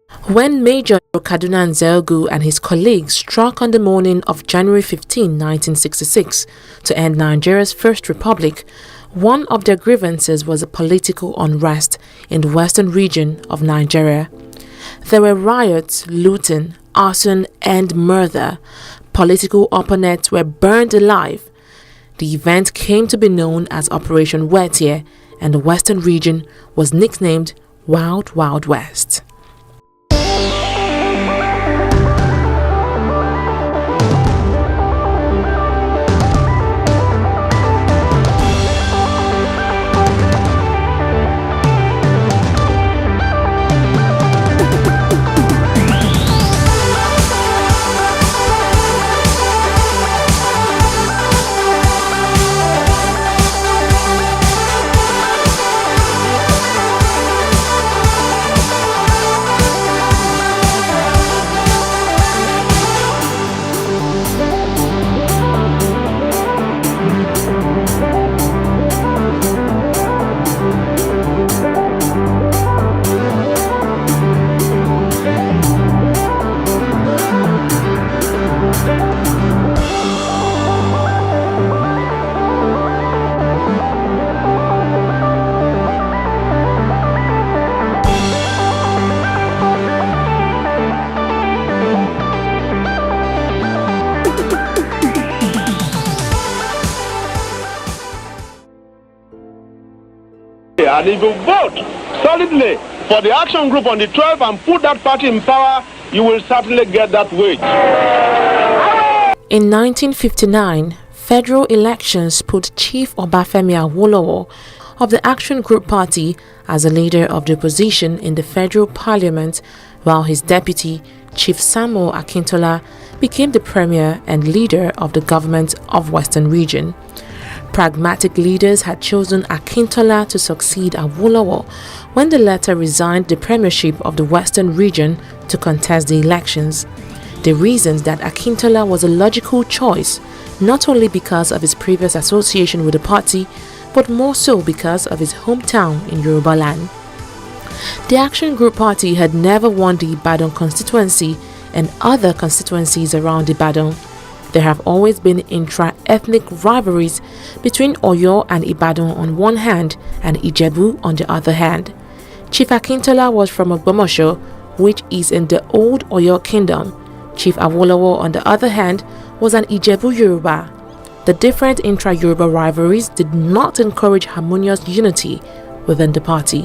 When Major Kaduna Nzelgu and his colleagues struck on the morning of January 15, 1966, to end Nigeria's First Republic, one of their grievances was a political unrest in the western region of Nigeria. There were riots, looting, arson, and murder. Political opponents were burned alive. The event came to be known as Operation Wetie, and the western region was nicknamed Wild Wild West. And if you vote solidly for the action group on the 12th and put that party in power, you will certainly get that wage. In 1959, federal elections put Chief Obafemi Awolowo of the Action Group Party as the leader of the opposition in the federal parliament, while his deputy, Chief Samuel Akintola, became the premier and leader of the government of Western Region. Pragmatic leaders had chosen Akintola to succeed Awolowo when the latter resigned the premiership of the Western Region to contest the elections. They reasoned that Akintola was a logical choice, not only because of his previous association with the party, but more so because of his hometown in Yoruba land. The Action Group Party had never won the Ibadan constituency and other constituencies around Ibadan. There have always been intra-ethnic rivalries between Oyo and Ibadan on one hand and Ijebu on the other hand. Chief Akintola was from Ogbomoso, which is in the old Oyo kingdom. Chief Awolowo, on the other hand, was an Ijebu Yoruba. The different intra-Yoruba rivalries did not encourage harmonious unity within the party.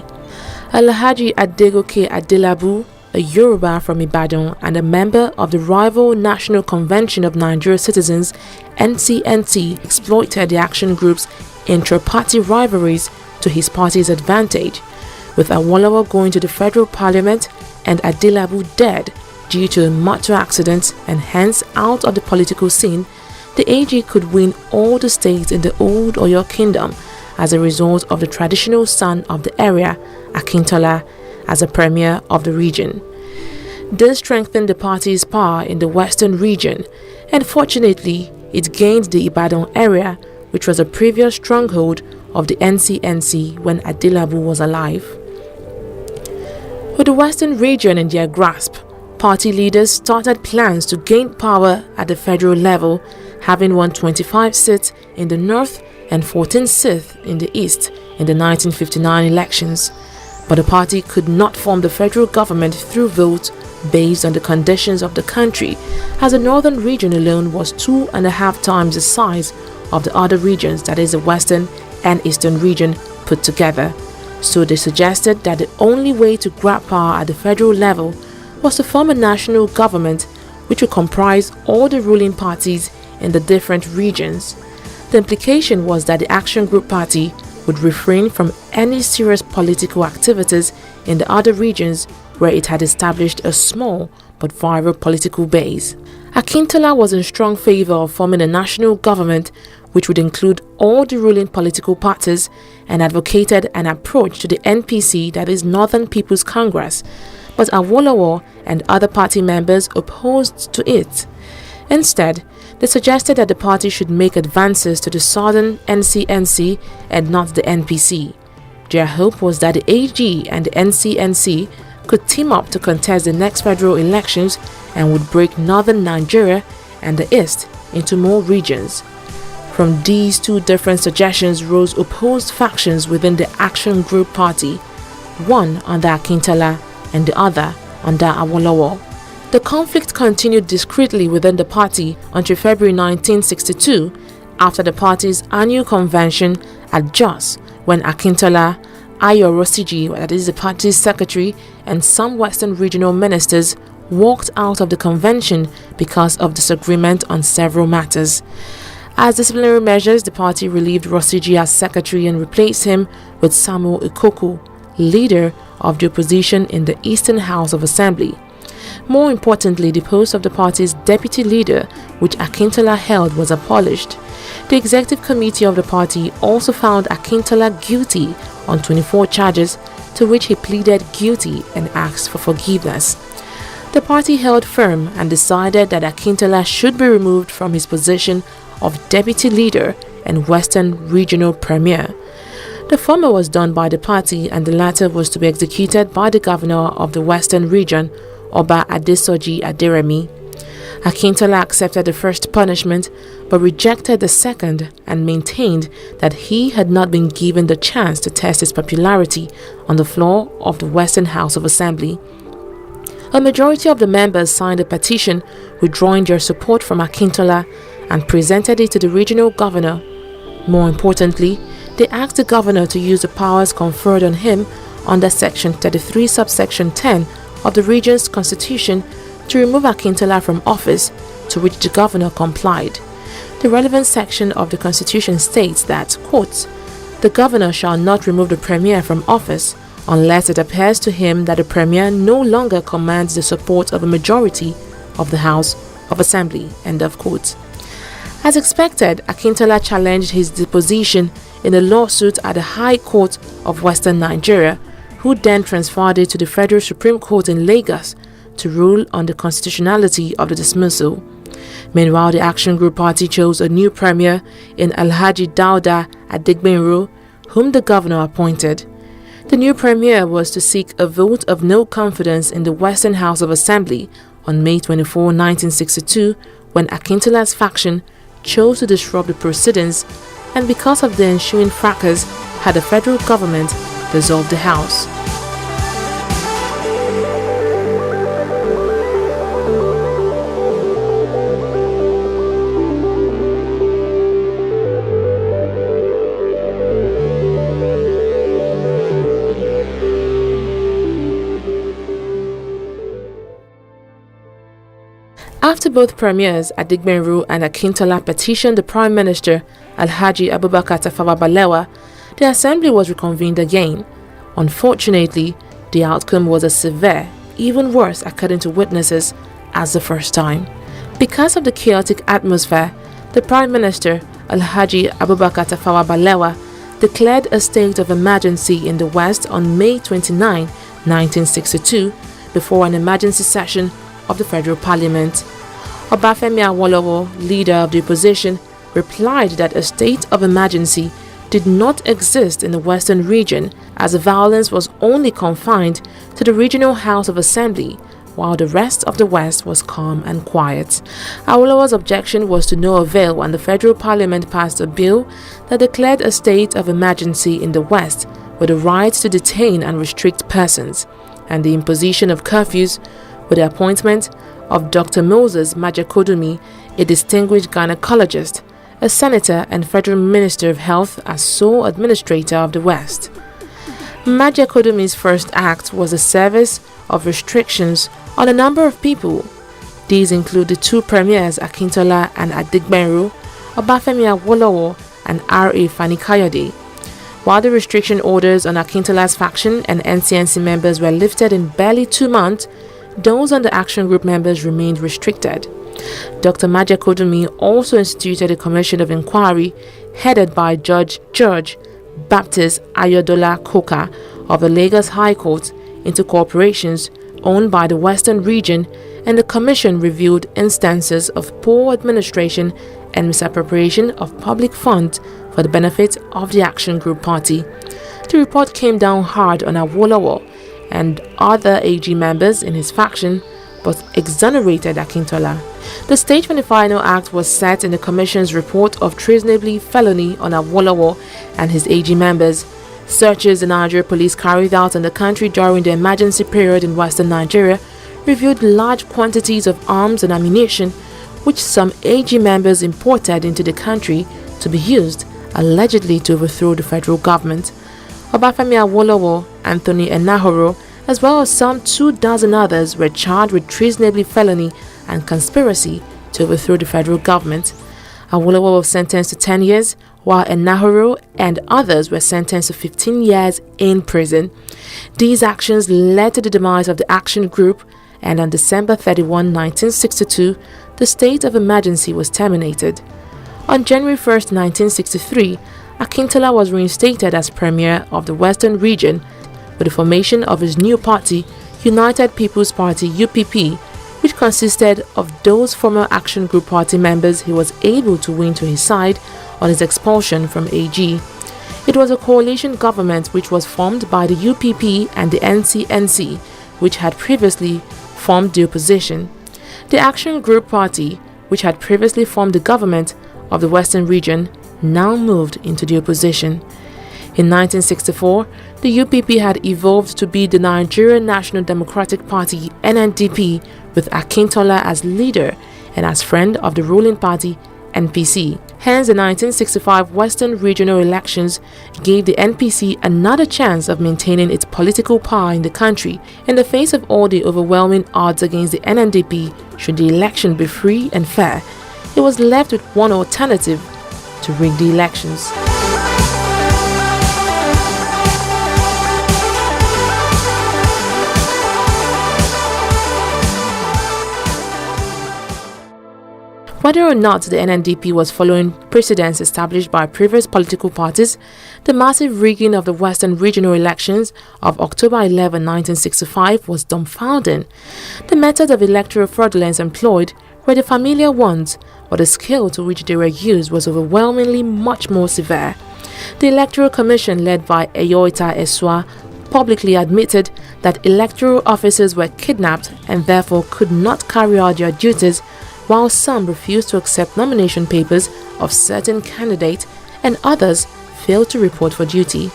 Alhaji Adegoke Adelabu, a Yoruba from Ibadan and a member of the rival National Convention of Nigeria Citizens (NCNC), exploited the Action Group's intra-party rivalries to his party's advantage, with Awolowo going to the federal parliament and Adelabu dead due to a motor accident and hence out of the political scene. The AG could win all the states in the old Oyo kingdom as a result of the traditional son of the area, Akintola, as a premier of the region. This strengthened the party's power in the western region, and fortunately, it gained the Ibadan area, which was a previous stronghold of the NCNC when Adelabu was alive. With the western region in their grasp, party leaders started plans to gain power at the federal level, having won 25 seats in the north and 14 seats in the east in the 1959 elections. But the party could not form the federal government through votes based on the conditions of the country, as the northern region alone was 2.5 times the size of the other regions, that is the western and eastern region put together. So they suggested that the only way to grab power at the federal level was to form a national government which would comprise all the ruling parties in the different regions. The implication was that the Action Group Party would refrain from any serious political activities in the other regions where it had established a small but viable political base. Akintola was in strong favor of forming a national government which would include all the ruling political parties, and advocated an approach to the NPC, that is Northern People's Congress, but Awolowo and other party members opposed to it. Instead, they suggested that the party should make advances to the southern NCNC and not the NPC. Their hope was that the AG and the NCNC could team up to contest the next federal elections and would break northern Nigeria and the east into more regions. From these two different suggestions rose opposed factions within the Action Group Party, one under Akintola and the other under Awolowo. The conflict continued discreetly within the party until February 1962, after the party's annual convention at Jos, when Akintola, Ayo Rosiji, that is the party's secretary, and some Western regional ministers walked out of the convention because of disagreement on several matters. As disciplinary measures, the party relieved Rosiji as secretary and replaced him with Samuel Ikoku, leader of the opposition in the Eastern House of Assembly. More importantly, the post of the party's deputy leader, which Akintola held, was abolished. The executive committee of the party also found Akintola guilty on 24 charges, to which he pleaded guilty and asked for forgiveness. The party held firm and decided that Akintola should be removed from his position of deputy leader and Western Regional Premier. The former was done by the party and the latter was to be executed by the governor of the Western Region, Oba Adesoji Aderemi. Akintola accepted the first punishment but rejected the second and maintained that he had not been given the chance to test his popularity on the floor of the Western House of Assembly. A majority of the members signed a petition withdrawing their support from Akintola and presented it to the regional governor. More importantly, they asked the governor to use the powers conferred on him under Section 33 subsection 10 of the region's constitution to remove Akintola from office, to which the governor complied. The relevant section of the constitution states that, quote, "The governor shall not remove the premier from office unless it appears to him that the premier no longer commands the support of a majority of the House of Assembly," end of quote. As expected, Akintola challenged his deposition in a lawsuit at the High Court of Western Nigeria, who then transferred it to the Federal Supreme Court in Lagos to rule on the constitutionality of the dismissal. Meanwhile, the Action Group Party chose a new premier in Alhaji Dauda Adigbenro, whom the governor appointed. The new premier was to seek a vote of no confidence in the Western House of Assembly on May 24, 1962, when Akintola's faction chose to disrupt the proceedings, and because of the ensuing fracas, had the federal government dissolve the House. After both premiers, Adigbenro and Akintola petitioned the Prime Minister, Alhaji Abubakar Tafawa Balewa, the assembly was reconvened again. Unfortunately, the outcome was as severe, even worse according to witnesses, as the first time. Because of the chaotic atmosphere, the Prime Minister, Alhaji Abubakar Tafawa Balewa, declared a state of emergency in the West on May 29, 1962, before an emergency session of the Federal Parliament. Obafemi Awolowo, leader of the opposition, replied that a state of emergency did not exist in the Western region, as the violence was only confined to the regional House of Assembly, while the rest of the West was calm and quiet. Awolowo's objection was to no avail when the Federal Parliament passed a bill that declared a state of emergency in the West with the right to detain and restrict persons, and the imposition of curfews, with the appointment of Dr. Moses Majekodunmi, a distinguished gynecologist, a senator and federal minister of health, as sole administrator of the West. Majekodunmi's first act was a service of restrictions on a number of people. These include the two premiers Akintola and Adigbenro, Obafemi Awolowo and R.A. Fani-Kayode. While the restriction orders on Akintola's faction and NCNC members were lifted in barely 2 months, those on the Action Group members remained restricted. Dr. Majekodunmi also instituted a commission of inquiry headed by Judge George Baptist Ayodola Koka of the Lagos High Court into corporations owned by the Western region, and the commission reviewed instances of poor administration and misappropriation of public funds for the benefit of the Action Group Party. The report came down hard on Awolowo and other AG members in his faction, but exonerated Akintola. The stage for the final act was set in the Commission's report of treasonable felony on Awolowo and his AG members. Searches the Nigeria police carried out in the country during the emergency period in western Nigeria revealed large quantities of arms and ammunition, which some AG members imported into the country to be used, allegedly, to overthrow the federal government. Obafemi Awolowo, Anthony Enahoro, as well as some 24 others were charged with treasonable felony and conspiracy to overthrow the federal government. Awolowo was sentenced to 10 years, while Enahoro and others were sentenced to 15 years in prison. These actions led to the demise of the Action Group, and on December 31, 1962, the state of emergency was terminated. On January 1, 1963, Akintola was reinstated as Premier of the Western Region with the formation of his new party, United People's Party (UPP), which consisted of those former Action Group party members he was able to win to his side on his expulsion from AG. It was a coalition government which was formed by the UPP and the NCNC, which had previously formed the opposition. The Action Group Party, which had previously formed the government of the Western Region, now moved into the opposition. In 1964, the UPP had evolved to be the Nigerian National Democratic Party (NNDP), with Akintola as leader and as friend of the ruling party NPC. Hence, the 1965 Western Regional elections gave the NPC another chance of maintaining its political power in the country in the face of all the overwhelming odds against the NNDP. Should the election be free and fair, it was left with one alternative: to rig the elections. Whether or not the NNDP was following precedents established by previous political parties, the massive rigging of the Western Regional elections of October 11, 1965 was dumbfounding. The methods of electoral fraudulence employed were the familiar ones, but the scale to which they were used was overwhelmingly much more severe. The Electoral Commission, led by Eyoita Eswa, publicly admitted that electoral officers were kidnapped and therefore could not carry out their duties, while some refused to accept nomination papers of certain candidates and others failed to report for duty.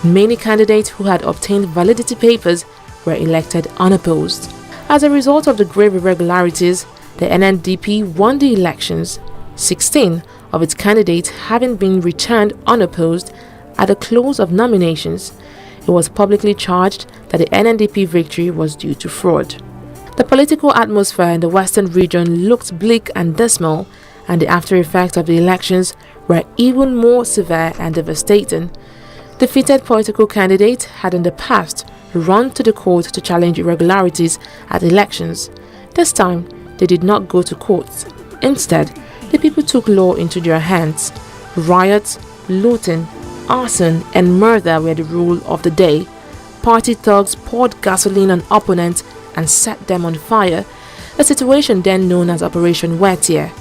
Many candidates who had obtained validity papers were elected unopposed. As a result of the grave irregularities, the NNDP won the elections, 16 of its candidates having been returned unopposed at the close of nominations. It was publicly charged that the NNDP victory was due to fraud. The political atmosphere in the Western Region looked bleak and dismal, and the after effects of the elections were even more severe and devastating. Defeated political candidates had in the past run to the court to challenge irregularities at elections. This time, they did not go to court. Instead, the people took law into their hands. Riots, looting, arson, and murder were the rule of the day. Party thugs poured gasoline on opponents and set them on fire, a situation then known as Operation Wettier.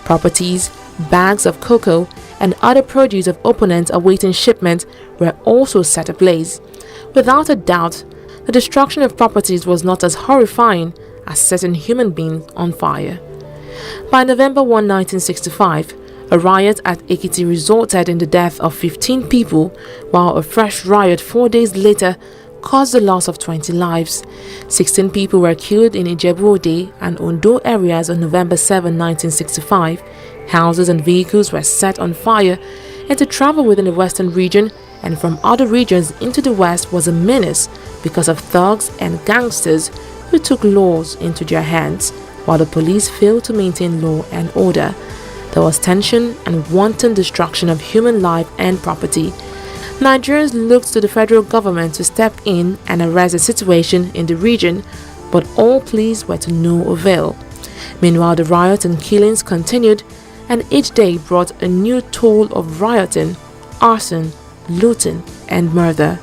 Properties, bags of cocoa, and other produce of opponents awaiting shipment were also set ablaze. Without a doubt, the destruction of properties was not as horrifying as setting human beings on fire. By November 1, 1965, a riot at Ekiti resulted in the death of 15 people, while a fresh riot 4 days later caused the loss of 20 lives. 16 people were killed in Ijebu-Ode and Ondo areas on November 7, 1965. Houses and vehicles were set on fire, and to travel within the Western Region and from other regions into the West was a menace because of thugs and gangsters who took laws into their hands, while the police failed to maintain law and order. There was tension and wanton destruction of human life and property. Nigerians looked to the federal government to step in and arrest the situation in the region, but all pleas were to no avail. Meanwhile, the riots and killings continued, and each day brought a new toll of rioting, arson, looting, and murder.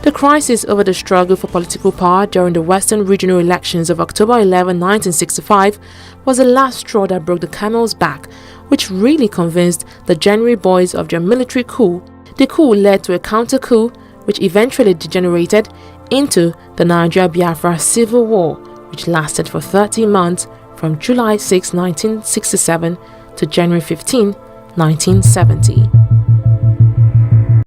The crisis over the struggle for political power during the Western Regional elections of October 11, 1965 was the last straw that broke the camel's back, which really convinced the January boys of their military coup. The coup led to a counter-coup, which eventually degenerated into the Nigeria-Biafra Civil War, which lasted for 30 months from July 6, 1967 to January 15, 1970.